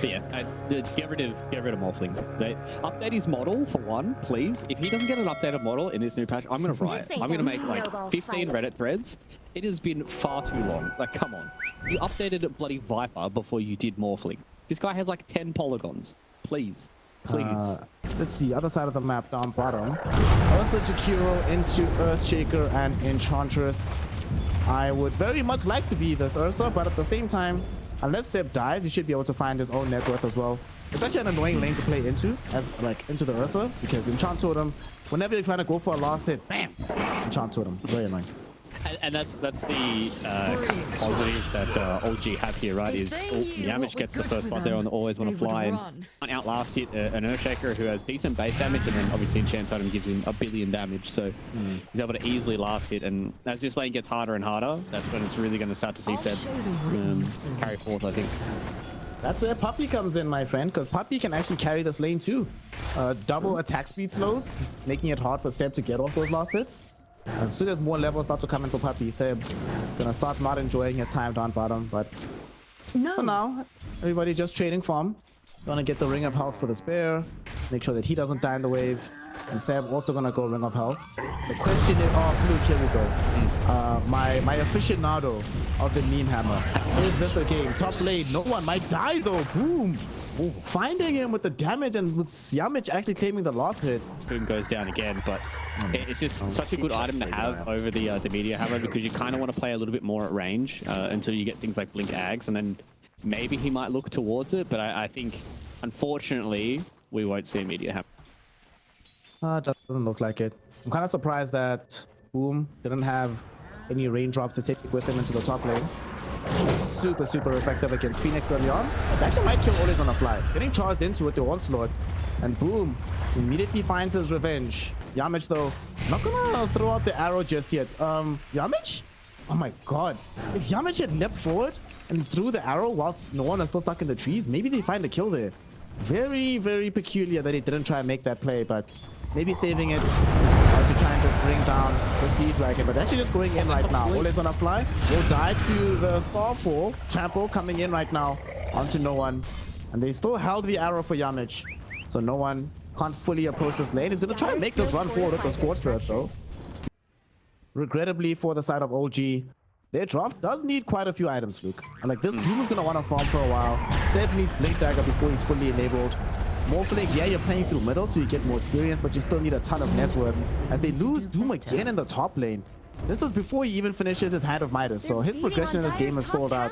But yeah, get rid of Morphling. Update his model for one, please. If he doesn't get an updated model in this new patch, I'm gonna riot. I'm gonna make like 15 Reddit threads. It has been far too long. Like, come on. You updated bloody Viper before you did Morphling. This guy has like 10 polygons. Please. Please. Let's see, other side of the map down bottom. Ursa Jakiro into Earthshaker and Enchantress. I would very much like to be this Ursa, but at the same time, unless Seb dies, he should be able to find his own net worth as well. It's actually an annoying lane to play into, as like into the Ursa, because Enchant Totem, whenever you're trying to go for a last hit, bam! Enchant Totem. Very annoying. And that's the positive that OG have here, right? Is YAMICH gets the first spot there on the always want to fly and can't outlast it. An Earthshaker who has decent base damage, and then obviously Enchant Totem gives him 1 billion damage, so he's able to easily last it. And as this lane gets harder and harder, that's when it's really going to start to see Seb carry forth, I think. That's where Puppy comes in, my friend, because Puppy can actually carry this lane too. Double attack speed slows, making it hard for Seb to get off those last hits. As soon as more levels start to come in for Puppy, Seb gonna start not enjoying his time down bottom. But for now, everybody just trading farm. Gonna get the Ring of Health for the spare. Make sure that he doesn't die in the wave. And Seb also gonna go Ring of Health. The question is, oh, Luke, here we go. My aficionado of the meme hammer. Is this a game? Top lane, no one might die though. Boom. Ooh, finding him with the damage, and with YAMICH actually claiming the last hit. Boom goes down again, but it's just such a good item to have over the media hammer, because you kind of want to play a little bit more at range until you get things like Blink Ags, and then maybe he might look towards it. But I think, unfortunately, we won't see a media hammer. Doesn't look like it. I'm kind of surprised that Boom didn't have any raindrops to take with him into the top lane. Super effective against Phoenix early on. It actually might kill Always on the fly. It's getting charged into with the onslaught, and Boom immediately finds his revenge. YAMICH though, not gonna throw out the arrow just yet. YAMICH? Oh my god. If YAMICH had leapt forward and threw the arrow whilst no one is still stuck in the trees, maybe they find a kill there. Very peculiar that he didn't try and make that play, but maybe saving it to try and just bring down the Siege Dragon. But actually just going in right now. Always on a fly. Will die to the Starfall. Trample coming in right now onto no one. And they still held the arrow for YAMICH. So no one can't fully approach this lane. He's going to try and make this run forward with the Scorched Earth though. Regrettably for the side of OG, their draft does need quite a few items, Luke. And like this Doom is going to want to farm for a while. Seb needs Blink Dagger before he's fully enabled. Morphling, yeah, you're playing through middle, so you get more experience, but you still need a ton of net worth. As they lose Doom again in the top lane. This is before he even finishes his Hand of Midas, so his progression in this game is stalled out.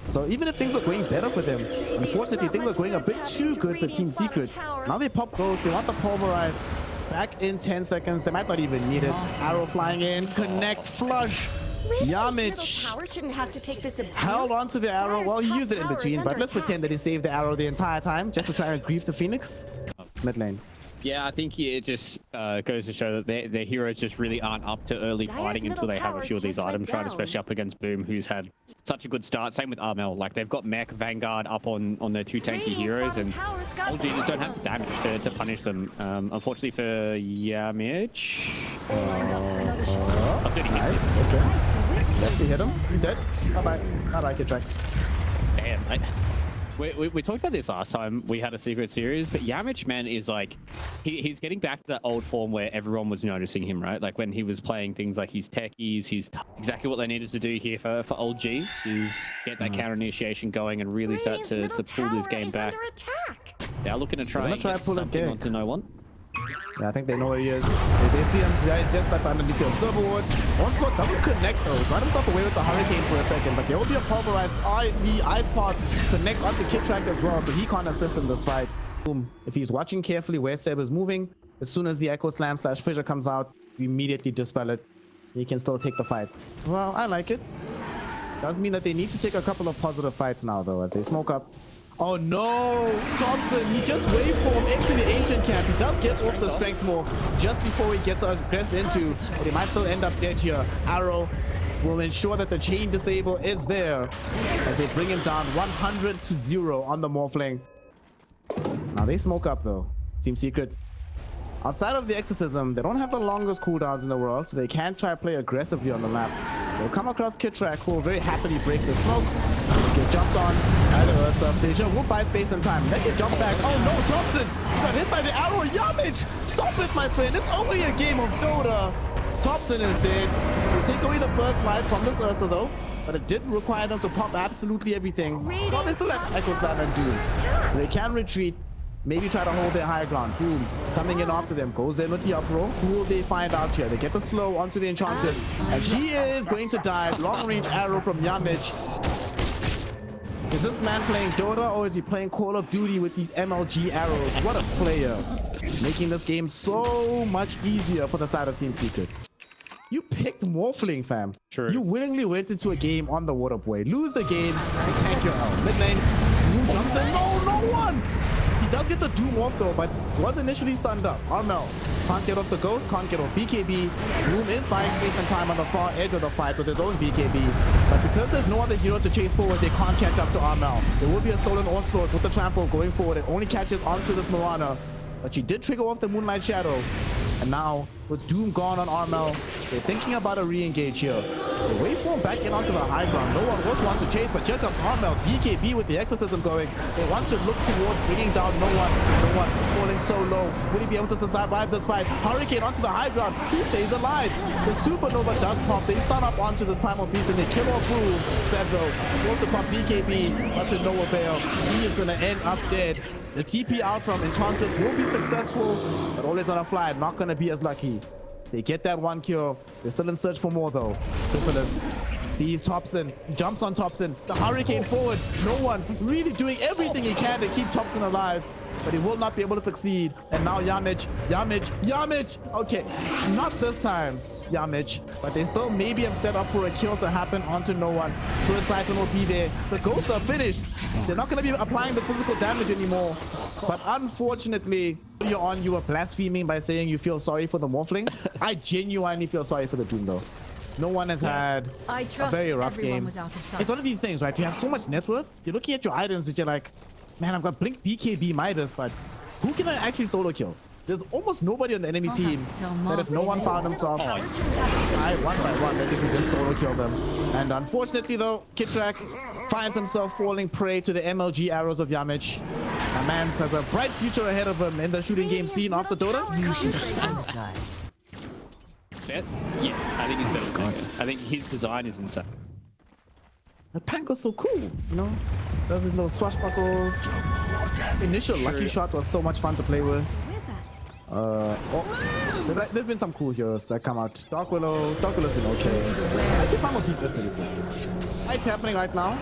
So even if things are going better for them, unfortunately things are going a bit too good for Team Secret. Now they pop both, they want the Pulverize. Back in 10 seconds, they might not even need it. Arrow flying in, connect, flush. YAMICH held onto the arrow. Well, he used it in between, but let's pretend that he saved the arrow the entire time just to try and grief the Phoenix. Mid lane. Yeah, I think it just goes to show that their heroes just really aren't up to early fighting until they have a few of these items, right? Especially up against Boom, who's had such a good start. Same with Armel. Like, they've got Mech, Vanguard up on their two tanky heroes, and OG just don't have the damage to punish them. Unfortunately for YAMICH. Nice. Okay. Lefty hit him. He's dead. Bye-bye. Bye-bye, Kid Track. Damn, mate. We talked about this last time we had a secret series, but YAMICH, man, is like he's getting back to that old form where everyone was noticing him, right? Like when he was playing things like his techies, he's exactly what they needed to do here for OG is get that counter initiation going and really start to pull this game back. They're looking to try and get something onto no one. Yeah, I think they know where he is. They see him. Yeah, he's just like underneath the observer ward. Onslaught doesn't connect though. Got himself away with the Hurricane for a second, but there will be a Pulverize. The Ice Pod connect onto Kid Track as well, so he can't assist in this fight. Boom. If he's watching carefully where Seb is moving, as soon as the Echo Slam / Fissure comes out, you immediately dispel it. He can still take the fight. Well, I like it. Does mean that they need to take a couple of positive fights now though, as they smoke up. Oh no! Thompson, he just waveformed into the Ancient Camp. He does get off the Strength Morph just before he gets aggressed into, but he might still end up dead here. Arrow will ensure that the chain disable is there as they bring him down 100-0 on the Morphling. Now they smoke up though. Team Secret. Outside of the Exorcism, they don't have the longest cooldowns in the world, so they can try to play aggressively on the map. They'll come across Kid Track, who will very happily break the smoke. Get jumped on either Ursa. Fissure will buy space and time. Then she jumped back. Oh no, Thompson got hit by the arrow. YAMICH, stop it, my friend. It's only a game of Dota. Thompson is dead. We'll take away the first life from this Ursa though. But it did require them to pop absolutely everything. Well, they still have Echo Slam and Doom. So they can retreat. Maybe try to hold their high ground. Boom. Coming in after them. Goes in with the uproar. Who will they find out here? They get the slow onto the Enchantress. And she is going to die. Long range arrow from YAMICH. Is this man playing Dota or is he playing Call of Duty with these MLG arrows? What a player. Making this game so much easier for the side of Team Secret. You picked Morphling, fam. True. You willingly went into a game on the water boy. Lose the game and tank your L. Mid lane, Doom jumps in. No one! He does get the Doom off though, but was initially stunned up. Armel can't get off the Ghost, can't get off BKB. Doom is buying space and time on the far edge of the fight with his own BKB. But because there's no other hero to chase forward, they can't catch up to Armel. There will be a stolen onslaught with the trample going forward. It only catches onto this Mirana. But she did trigger off the Moonlight Shadow. And now, with Doom gone on Armel, they're thinking about a re-engage here. The waveform back in onto the high ground. No one else wants to chase, but check out Armel. BKB with the exorcism going. They want to look towards bringing down no one. No one falling so low. Will he be able to survive this fight? Hurricane onto the high ground. He stays alive. The supernova does pop. They stun up onto this primal beast and they kill off Boom. Sedro goes to pop BKB, but to no avail. He is going to end up dead. The TP out from Enchantress will be successful, but always on a fly, not going to be as lucky. They get that one kill. They're still in search for more though. Chrysalis sees Thompson, jumps on Thompson. The Hurricane forward. No one really doing everything he can to keep Thompson alive, but he will not be able to succeed. And now YAMICH. Okay, not this time. YAMICH, but they still maybe have set up for a kill to happen onto no one. Turret Siphon will be there. The ghosts are finished. They're not going to be applying the physical damage anymore. But unfortunately, earlier on you were blaspheming by saying you feel sorry for the Morphling. I genuinely feel sorry for the Doom though. No one has had a very rough game. It's one of these things, right? You have so much net worth. You're looking at your items and you're like, man, I've got Blink, BKB, Midas, but who can I actually solo kill? There's almost nobody on the enemy team that if no one found himself, one by one, that if we just solo kill them. And unfortunately though, Kitrak finds himself falling prey to the MLG arrows of YAMICH. A man has a bright future ahead of him in the shooting game scene after Dota. Yeah, I think he's better than Panko. I think his design is insane. The Panko's so cool, you know? Does his little swashbuckles. Initial lucky shot was so much fun to play with. There's been some cool heroes that come out. Dark Willow's been okay. Actually, Primal Beast is pretty cool. It's happening right now,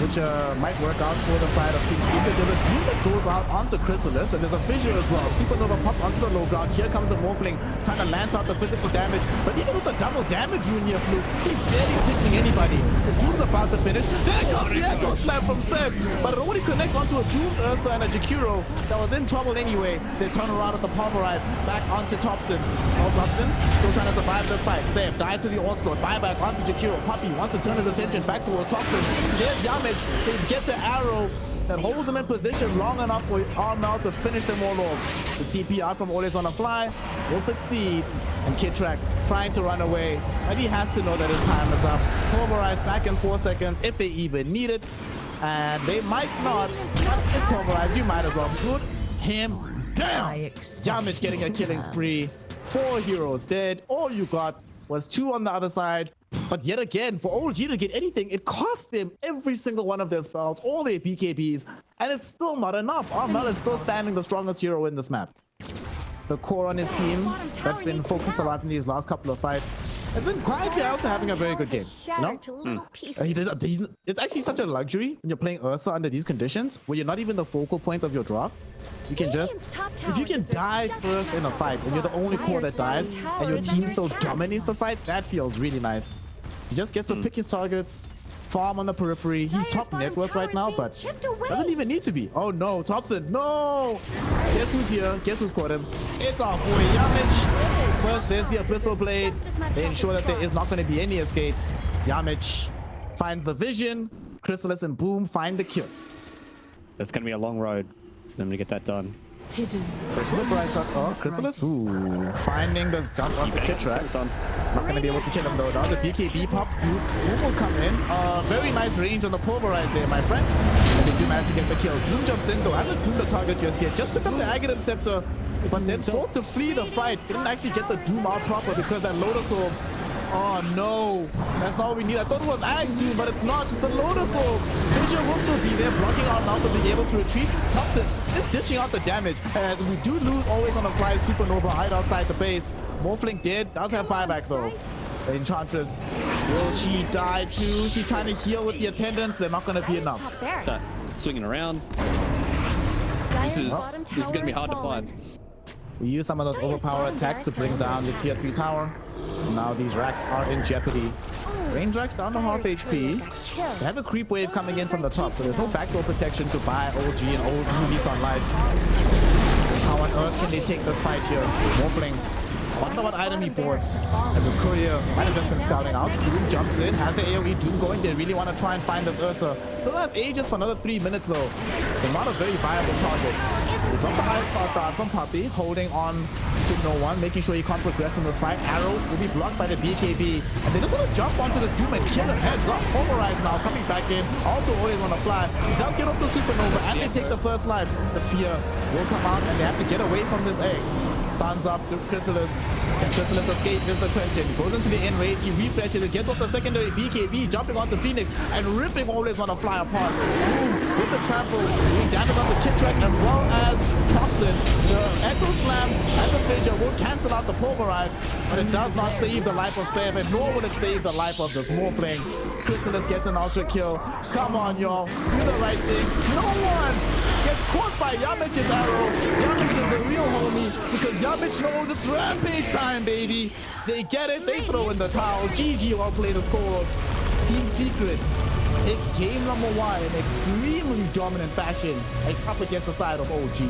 which might work out for the side of Team Secret. There's a beam that goes out onto Chrysalis, and there's a fissure as well. Supernova pops onto the low ground. Here comes the Morphling, trying to lance out the physical damage. But even with the double damage rune here, Fluke, he's barely tickling anybody. The Doom's about to finish. There comes the Echo Slam from Seb, but it only connects onto a Doom Ursa and a Jakiro that was in trouble anyway. They turn around at the Pulverize, back onto Thompson. Oh, Thompson still trying to survive this fight. Seb dies to the onslaught. Buyback onto Jakiro. Puppy wants to turn his attention back towards Thompson. There's YAMICH. They get the arrow that holds them in position long enough for Armel to finish them all off. The TP out from Always on a Fly will succeed. And Kitrak trying to run away. But he has to know that his time is up. Pulverize back in 4 seconds if they even need it. And they might not. But if Pulverize, you might as well put him down. YAMICH getting a killing spree. 4 heroes dead. All you got was 2 on the other side. But yet again, for OG to get anything, it cost them every single one of their spells, all their BKBs, and it's still not enough. Armel is still standing the strongest hero in this map. The core on his team that's been focused a lot in these last couple of fights has been quietly also having a very good game. You know? It's actually such a luxury when you're playing Ursa under these conditions, where you're not even the focal point of your draft. You can just, if you can die first in a fight and you're the only core that dies and your team still dominates the fight, that feels really nice. He just gets to pick his targets, farm on the periphery. He's top net worth right now, but doesn't even need to be. Oh no, Thompson, no! Guess who's here? Guess who's caught him? It's our boy YAMICH. First, there's the Abyssal Blade. They ensure that there is not going to be any escape. YAMICH finds the vision. Chrysalis and Boom find the kill. That's going to be a long road for them to get that done. Hidden. Chrysalis right up. Oh, Chrysalis. Ooh, finding this jump onto Kitrak. Not gonna be able to kill him though. Now the BKB pop. Doom will come in. Very nice range on the pulverize there, my friend. And they do manage to get the kill. Doom jumps in though. Hasn't Doom the target just yet. Just picked up the Aghanim Scepter, but then forced to flee the fight. Didn't actually get the Doom out proper because that Lotus Orb. Oh no, that's not what we need. I thought it was Axe Doom, but it's not. It's the Lotus Orb. Vision will still be there, blocking out now to be able to retreat. Thompson is dishing out the damage. And we do lose always on the fly. Supernova hide outside the base. Morphling dead. Does have buyback though. The Enchantress, will she die too? She's trying to heal with the attendants. They're not going to be enough. Swinging around. This is going to be hard to find. We use some of those overpower attacks to bring down the tier 3 tower. Now these racks are in jeopardy. Range racks down to half HP. They have a creep wave coming in from the top, so there's no backdoor protection to buy OG and old movies on life. How on earth can they take this fight here? Morphling. I wonder what item he boards. And this courier might have just been scouting out. Doom jumps in, has the AoE Doom going. They really want to try and find this Ursa. Still has ages for another 3 minutes though. So not a very viable target. We drop the high spot down from Puppy, holding on to no one, making sure he can't progress in this fight. Arrow will be blocked by the BKB. And they just want to jump onto the Doom and kill him heads up. Pulverize now, coming back in. Also always on the fly. He does get off the Supernova and they take the first life. The fear will come out and they have to get away from this egg. Stands up to Chrysalis. And Chrysalis escape is the question. Goes into the end range. He refreshes it. Gets off the secondary BKB. Jumping onto Phoenix. And ripping always want to fly apart. Boom. With the trample. Doing damage onto Kitrak as well as Thompson. The Echo Slam and the Fissure will cancel out the Pulverize. But it does not save the life of Seven. Nor will it save the life of this Morphling. Chrysalis gets an ultra kill. Come on, y'all. Do the right thing. No one gets caught by Yamich's arrow. Yamich is the real homie because Yamich knows it's rampage time, baby. They get it, they throw in the towel. GG, well played the score. Team Secret take game number 1 in extremely dominant fashion, like up against the side of OG.